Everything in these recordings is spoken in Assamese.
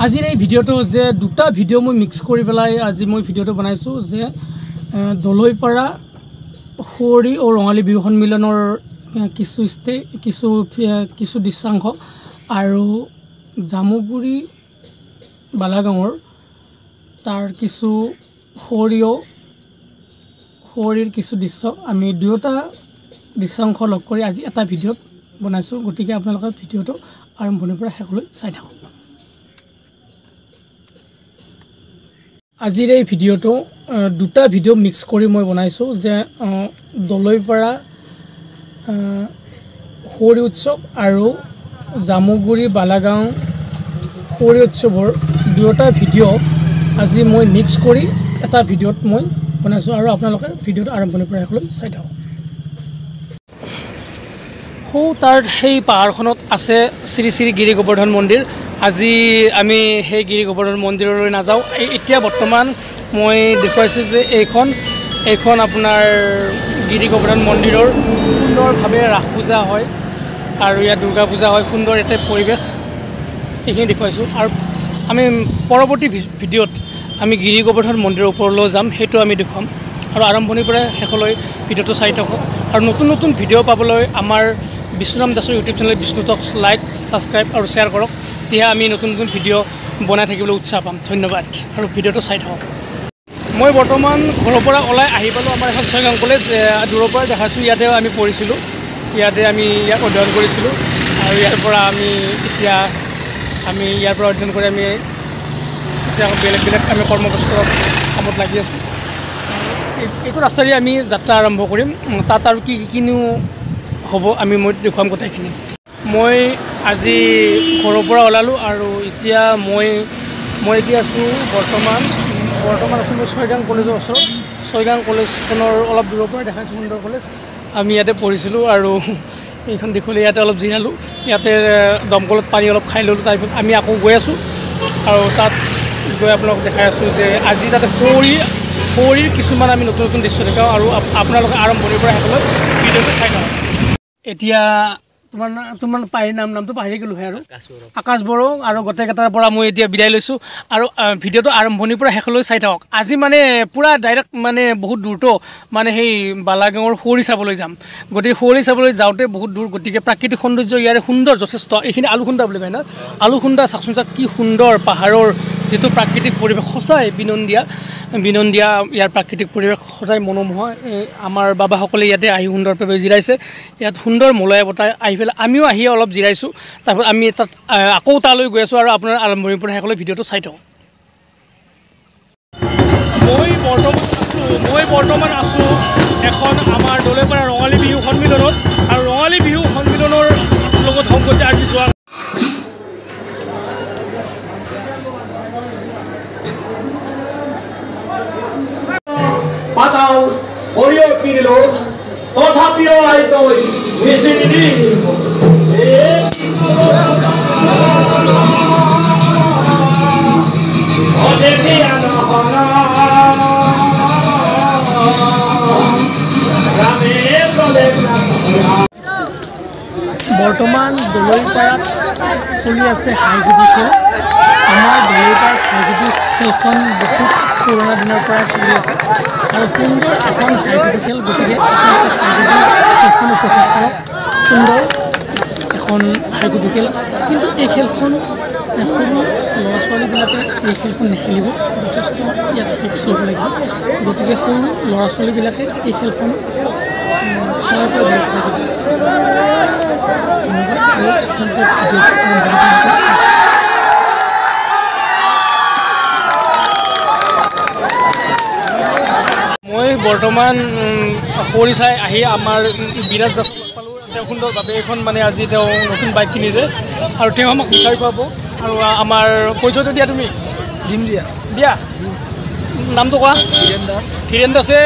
আজিৰ এই ভিডিঅ'টো যে দুটা ভিডিঅ' মই মিক্স কৰি পেলাই আজি মই ভিডিঅ'টো বনাইছোঁ যে দলৈপাৰা সুঁৱৰি আৰু ৰঙালী বিহু সন্মিলনৰ কিছু দৃশ্যাংশ আৰু জামুগুৰি বালাগাঁৱৰ তাৰ কিছু সুঁৱৰিৰ কিছু দৃশ্য আমি দুয়োটা দৃশ্যাংশ লগ কৰি আজি এটা ভিডিঅ'ত বনাইছোঁ। গতিকে আপোনালোকে ভিডিঅ'টো আৰম্ভণিৰ পৰা শেষলৈ চাই থাকক। আজিৰ এই ভিডিঅ'টো দুটা ভিডিঅ' মিক্স কৰি মই বনাইছোঁ যে দলৈপাৰা সুঁৱৰি উৎসৱ আৰু জামুগুৰি বালাগাঁও সুঁৱৰি উৎসৱৰ দুয়োটা ভিডিঅ' আজি মই মিক্স কৰি এটা ভিডিঅ'ত মই বনাইছোঁ আৰু আপোনালোকে ভিডিঅ'টো আৰম্ভণিৰ পৰা শেষলৈ চাই থাকক। তাৰ সেই পাহাৰখনত আছে শ্ৰী শ্ৰী গিৰি গোবৰ্ধন মন্দিৰ। আজি আমি সেই গিৰি গোবৰ্ধন মন্দিৰলৈ নাযাওঁ। এতিয়া বৰ্তমান মই দেখুৱাইছোঁ যে এইখন আপোনাৰ গিৰি গোবৰ্ধন মন্দিৰৰ সুন্দৰভাৱে ৰাস পূজা হয় আৰু ইয়াত দুৰ্গা পূজা হয়। সুন্দৰ এটা পৰিৱেশ এইখিনি দেখুৱাইছোঁ আৰু আমি পৰৱৰ্তী ভিডিঅ'ত আমি গিৰি গোবৰ্ধন মন্দিৰৰ ওপৰলৈ যাম, সেইটো আমি দেখুৱাম আৰু আৰম্ভণিৰ পৰা শেষলৈ ভিডিঅ'টো চাই থাকক। আৰু নতুন নতুন ভিডিঅ' পাবলৈ আমাৰ বিষ্ণুৰাম দাসৰ ইউটিউব চেনেল বিষ্ণু টক্স লাইক ছাবস্ক্ৰাইব আৰু শ্বেয়াৰ কৰক। তেতিয়া আমি নতুন নতুন ভিডিঅ' বনাই থাকিবলৈ উৎসাহ পাম। ধন্যবাদ আৰু ভিডিঅ'টো চাই থাকক। মই বৰ্তমান ঘৰৰ পৰা ওলাই আহি পালোঁ আমাৰ এখন ছয়গাঁও কলেজ। দূৰৰ পৰা দেখাইছোঁ, ইয়াতে আমি পঢ়িছিলোঁ, ইয়াত অধ্যয়ন কৰিছিলোঁ আৰু ইয়াৰ পৰা আমি ইয়াৰ পৰা অধ্যয়ন কৰি আমি এতিয়া বেলেগ আমি কৰ্মব্যস্ত কামত লাগি আছোঁ। এইটো ৰাস্তাৰে আমি যাত্ৰা আৰম্ভ কৰিম। তাত আৰু কিনো হ'ব মই দেখুৱাম গোটেইখিনি। মই আজি ঘৰৰ পৰা ওলালোঁ আৰু এতিয়া মই এতিয়া আছোঁ বৰ্তমান আছোঁ মই ছয়গাঁও কলেজৰ ওচৰত। ছয়গাঁও কলেজখনৰ অলপ দূৰৰ পৰা দেখাইছোঁ সুন্দৰ কলেজ। আমি ইয়াতে পঢ়িছিলোঁ আৰু এইখন দেখিলে ইয়াতে অলপ জিৰালোঁ, ইয়াতে দমকলত পানী অলপ খাই ল'লোঁ। তাৰপিছত আমি আকৌ গৈ আছোঁ আৰু তাত গৈ আপোনালোকক দেখাই আছোঁ যে আজি তাতে সুঁৱৰিৰ কিছুমান আমি নতুন নতুন দৃশ্য দেখাওঁ আৰু আপোনালোকে আৰম্ভণিৰ পৰা শেষলৈ ভিডিঅ'টো চাই থাকক। এতিয়া তোমাৰ নামটো পাহৰি গ'লোঁহে আৰু আকাশ বড়ো আৰু গোটেইকেইটাৰ পৰা মই এতিয়া বিদায় লৈছোঁ আৰু ভিডিঅ'টো আৰম্ভণিৰ পৰা শেষলৈ চাই থাকক। আজি পূৰা ডাইৰেক্ট বহুত দূৰতো সেই বালাগাঁৱৰ সুঁৱৰি চাবলৈ যাম। গতিকে সুঁৱৰি চাবলৈ যাওঁতে বহুত দূৰ, গতিকে প্ৰাকৃতিক সৌন্দৰ্য ইয়াৰে সুন্দৰ যথেষ্ট। এইখিনি আলুখুন্দা বুলি কয় ন, আলুখুন্দা চাওকচোন কি সুন্দৰ পাহাৰৰ যিটো প্ৰাকৃতিক পৰিৱেশ, সঁচাই বিনন্দীয়া ইয়াৰ প্ৰাকৃতিক পৰিৱেশ সদায় মনোমোহা। আমাৰ বাবাসকলে ইয়াতে আহি সুন্দৰভাৱে জিৰাইছে। ইয়াত সুন্দৰ মলয়া বতাহ আহি পেলাই আমিও আহি অলপ জিৰাইছোঁ। তাৰপিছত আমি তাত আকৌ তালৈ গৈ আছোঁ আৰু আপোনাৰ আৰম্ভণিৰ পৰা শেষলৈ ভিডিঅ'টো চাই থাকক। মই বৰ্তমান আছোঁ এখন আমাৰ দলৈপাৰা ৰঙালী বিহু সন্মিলনত আৰু ৰঙালী বিহু সন্মিলনৰ লগত সংগতি আজি যোৱা পাতাও সৰিয়হ কিনিলো তথাপিও আইতই বেছি নিদি বৰ্তমান দলৈপাৰাত চলি আছে হাইগুটি খেল। আমাৰ দলৈপাৰাত হাইগুটি খেলখন বহুত পুৰণা দিনৰ পৰা চলি আছে আৰু সুন্দৰ এখন হাইগুটি খেল। গতিকে খেলখন উপভোগ কৰক। সুন্দৰ এখন হাইগুটি খেল, কিন্তু এই খেলখন সৰু ল'ৰা ছোৱালীবিলাকে এই খেলখন নেখেলিব, যথেষ্ট ইয়াত ৰিস্ক ল'ব লাগিব। গতিকে সৰু ল'ৰা ছোৱালীবিলাকে এই খেলখন খেলাৰ পৰা বিৰত থাকিব। মই বৰ্তমান সুঁৱৰি চাই আহি আমাৰ বিৰাজ দাসক পালোঁ। তেওঁ সুন্দৰভাৱে এইখন আজি তেওঁ নতুন বাইক কিনিছে আৰু তেওঁ আমাক মিঠাই খুৱাব আৰু আমাৰ পৰিচয়টো দিয়া তুমি দিয়া নামটো কোৱা। ধীৰেন দাসে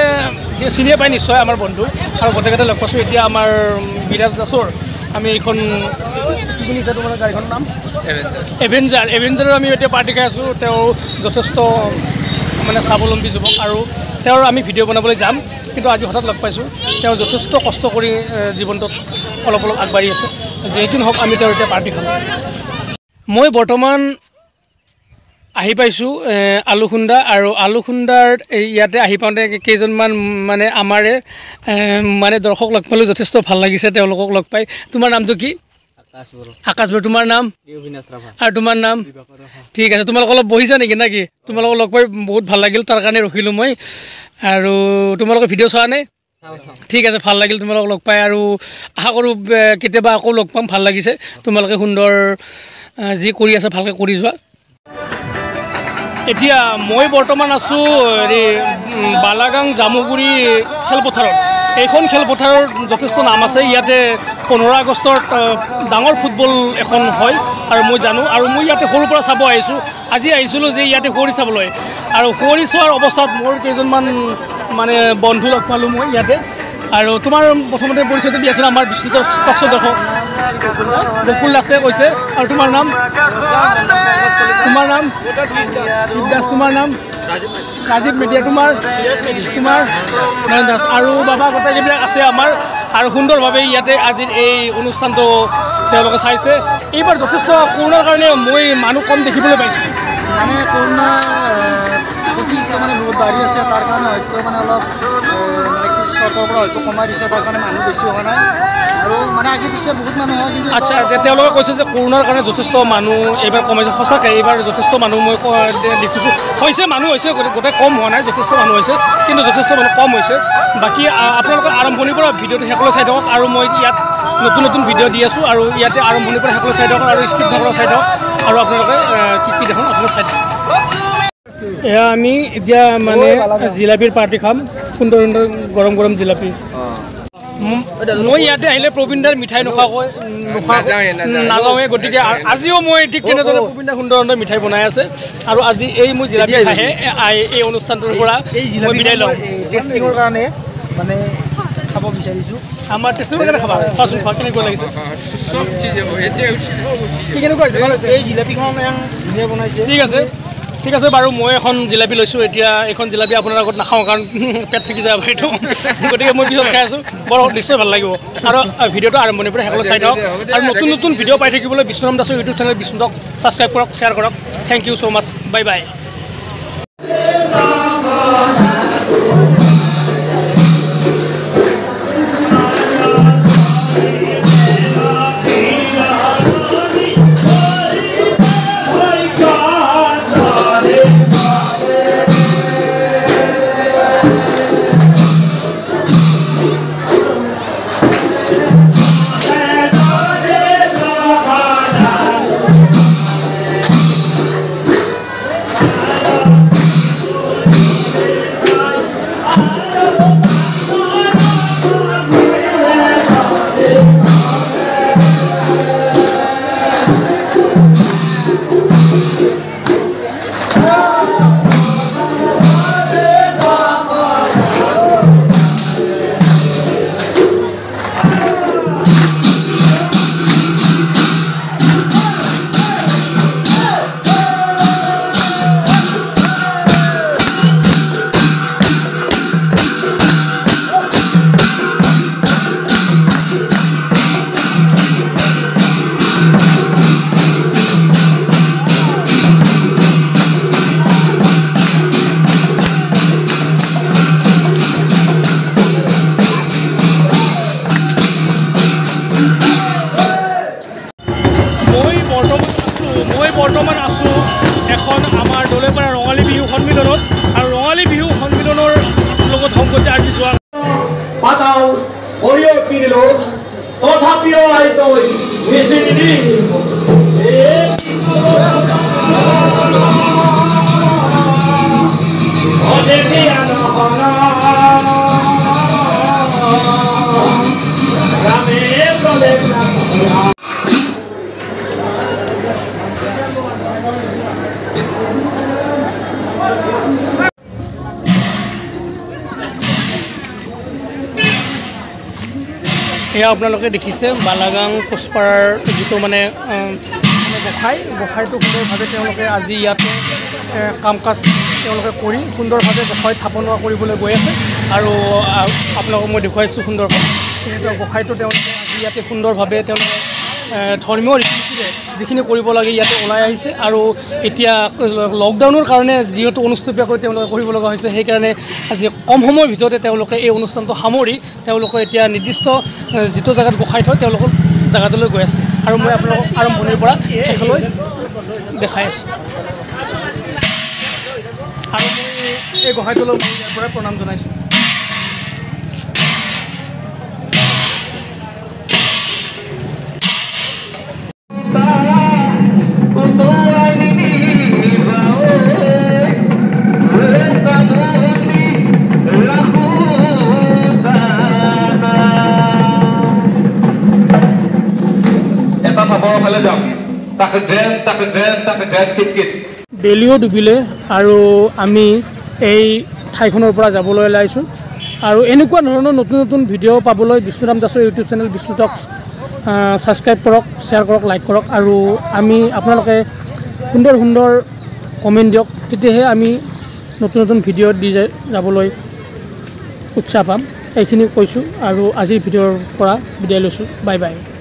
চিনিয়ে পায় নিশ্চয় আমাৰ বন্ধু আৰু গোটেইকেইটা লগ পাইছোঁ। এতিয়া আমাৰ বিৰাজ দাসৰ আমি এইখন কি শুনিছা তোমাৰ গাড়ীখনৰ নাম এভেঞ্জাৰৰ আমি এতিয়া পাৰ্টি খাই আছোঁ। তেওঁ যথেষ্ট স্বাৱলম্বী যুৱক আৰু তেওঁৰ আমি ভিডিঅ' বনাবলৈ যাম, কিন্তু আজি হঠাৎ লগ পাইছোঁ। তেওঁ যথেষ্ট কষ্ট কৰি জীৱনটোত অলপ আগবাঢ়ি আছে। যেইটো নহওক আমি তেওঁৰ এতিয়া পাৰ্টি খাম। মই বৰ্তমান আহি পাইছোঁ আলুখুন্দা আৰু আলুখুন্দাৰ ইয়াতে আহি পাওঁতে কেইজনমান মানে আমাৰে মানে দৰ্শক লগ পালোঁ যথেষ্ট ভাল লাগিছে তেওঁলোকক লগ পাই তোমাৰ নামটো কি আকাশ বড়ো তোমাৰ নাম আৰু তোমাৰ নাম ঠিক আছে তোমালোক অলপ বহিছা নেকি নাকি তোমালোকক লগ পাই বহুত ভাল লাগিল তাৰ কাৰণে ৰখিলোঁ মই আৰু তোমালোকে ভিডিঅ' চোৱা নে ঠিক আছে ভাল লাগিল তোমালোকক লগ পাই আৰু আশা কৰোঁ কেতিয়াবা আকৌ লগ পাম ভাল লাগিছে তোমালোকে সুন্দৰ যি কৰি আছে ভালকৈ কৰি যোৱা এতিয়া মই বৰ্তমান আছোঁ হেৰি বালাগাং জামুগুৰি খেলপথাৰত এইখন খেলপথাৰৰ যথেষ্ট নাম আছে ইয়াতে 15 আগষ্টত ডাঙৰ ফুটবল এখন হয় আৰু মই জানো আৰু মই ইয়াতে সৰুৰ পৰা চাব আহিছোঁ আজি আহিছিলোঁ যে ইয়াতে সুঁৱৰি চাবলৈ আৰু সুঁৱৰি চোৱাৰ অৱস্থাত মোৰ কেইজনমান মানে বন্ধু লগ পালোঁ মই ইয়াতে আৰু তোমাৰ প্ৰথমতে পৰিচয়টো দি আছিল আমাৰ বিস্তৃত দৰ্শক বকুল দাসে কৈছে আৰু তোমাৰ নাম দাস তোমাৰ নাম ৰাজীৱ মেধিয়া তোমাৰ নয়ন দাস আৰু বাবা গোটেইবিলাক আছে আমাৰ আৰু সুন্দৰভাৱে ইয়াতে আজিৰ এই অনুষ্ঠানটো তেওঁলোকে চাইছে এইবাৰ যথেষ্ট কৰোণাৰ কাৰণে মই মানুহ কম দেখিবলৈ পাইছোঁ মানে কৰোণা প্ৰতিটো মানে বহুত বাঢ়ি আছে তাৰ কাৰণে হয়তো মানে অলপ মানে কি চৰকাৰৰ পৰা হয়তো কমাই দিছে তাৰ কাৰণে মানুহ বেছি হোৱা নাই আৰু মানে আগে পিছে বহুত মানুহ হয় কিন্তু আচ্ছা তেওঁলোকে কৈছে যে কৰোণাৰ কাৰণে যথেষ্ট মানুহ এইবাৰ কমাইছে সঁচাকৈ এইবাৰ যথেষ্ট মানুহ মই দেখিছোঁ হৈছে মানুহ হৈছে গোটেই কম হোৱা নাই যথেষ্ট মানুহ হৈছে কিন্তু যথেষ্ট মানুহ কম হৈছে বাকী আপোনালোকৰ আৰম্ভণিৰ পৰা ভিডিঅ'টো শেষলৈ চাই থাকক আৰু মই ইয়াত নতুন ভিডিঅ' দি আছোঁ আৰু ইয়াতে আৰম্ভণিৰ পৰা শেষলৈ চাই থাকক আৰু স্ক্ৰিপ্ট নকৰা চাই থাকক আৰু আপোনালোকে কি দেখোন আপোনালোকে চাই থাকক এয়া আমি এতিয়া মানে জিলাপিৰ পাৰ্টি খাম সুন্দৰ সুন্দৰ গৰম জিলাপি মই ইয়াতে আহিলে প্ৰবীণদাৰ মিঠাই নোখোৱাকৈ নাযাওঁৱে গতিকে আজিও মই ঠিক তেনেদৰে প্ৰবীণদাৰ সুন্দৰ মিঠাই বনাই আছে আৰু আজি এই মোৰ জিলাপি খাইহে এই অনুষ্ঠানটোৰ পৰা মই বিদায় লওঁ টেষ্টিঙৰ কাৰণে মানে খাব বিচাৰিছোঁ আমাৰ টেষ্টিঙৰ কাৰণে খাবা কোৱাচোন খোৱা কেনেকুৱা লাগিছে কেনেকুৱা হৈছে এই জিলাপিখন ধুনীয়া বনাইছে ঠিক আছে বাৰু মই এখন জিলাপি লৈছোঁ এতিয়া এইখন জিলাপি আপোনাৰ আগত নাখাওঁ কাৰণ পেট ফিকি যায় সেইটো গতিকে মই পিছত খাই আছোঁ বৰ নিশ্চয় ভাল লাগিব আৰু ভিডিঅ'টো আৰম্ভণিৰ পৰা শেষলৈ চাই থাকক আৰু নতুন ভিডিঅ' পাই থাকিবলৈ বিষ্ণুৰাম দাসৰ ইউটিউব চেনেল বিষ্ণুক ছাবস্ক্ৰাইব কৰক শ্বেয়াৰ কৰক thank you so' much bye bye বৰ্তমান আছোঁ এখন আমাৰ দলেপাৰা ৰঙালী বিহু সন্মিলনত আৰু ৰঙালী বিহু সন্মিলনৰ লগত সংগতি আজি যোৱা পাতাও সৰিয়হ কিনিলো তথাপিও আইতো বেছি নিদি এয়া আপোনালোকে দেখিছে বালাগাং কোচপাৰাৰ যিটো মানে গোসাঁইটো সুন্দৰভাৱে তেওঁলোকে আজি ইয়াতে কাম কাজ তেওঁলোকে কৰি সুন্দৰভাৱে গোসাঁই স্থাপনা কৰিবলৈ গৈ আছে আৰু আপোনালোকক মই দেখুৱাইছোঁ সুন্দৰভাৱে গোসাঁইটো তেওঁলোকে আজি ইয়াতে সুন্দৰভাৱে তেওঁলোকে ধৰ্মীয় ৰীতিৰে যিখিনি কৰিব লাগে ইয়াতে ওলাই আহিছে আৰু এতিয়া লকডাউনৰ কাৰণে যিহেতু অনুষ্ঠিতভাৱে তেওঁলোকে কৰিব লগা হৈছে সেইকাৰণে আজি কম সময়ৰ ভিতৰতে তেওঁলোকে এই অনুষ্ঠানটো সামৰি তেওঁলোকে এতিয়া নিৰ্দিষ্ট যিটো জেগাত গোসাই থয় তেওঁলোকৰ জেগাটোলৈ গৈ আছে আৰু মই আপোনালোকক আৰম্ভণিৰ পৰা শেষলৈ দেখাই আছোঁ আৰু মই এই গোসাইটোলৈ মই ইয়াৰ পৰা প্ৰণাম জনাইছোঁ বেলিও ডুবিলে আৰু আমি এই ঠাইখনৰ পৰা যাবলৈ ওলাইছোঁ আৰু এনেকুৱা ধৰণৰ নতুন নতুন ভিডিঅ' পাবলৈ বিষ্ণুৰাম দাসৰ ইউটিউব চেনেল বিষ্ণু টক্স ছাবস্ক্ৰাইব কৰক শ্বেয়াৰ কৰক লাইক কৰক আৰু আমি আপোনালোকে সুন্দৰ সুন্দৰ কমেণ্ট দিয়ক তেতিয়াহে আমি নতুন নতুন ভিডিঅ' দি যাবলৈ উৎসাহ পাম এইখিনি কৈছোঁ আৰু আজিৰ ভিডিঅ'ৰ পৰা বিদায় লৈছোঁ বাই বাই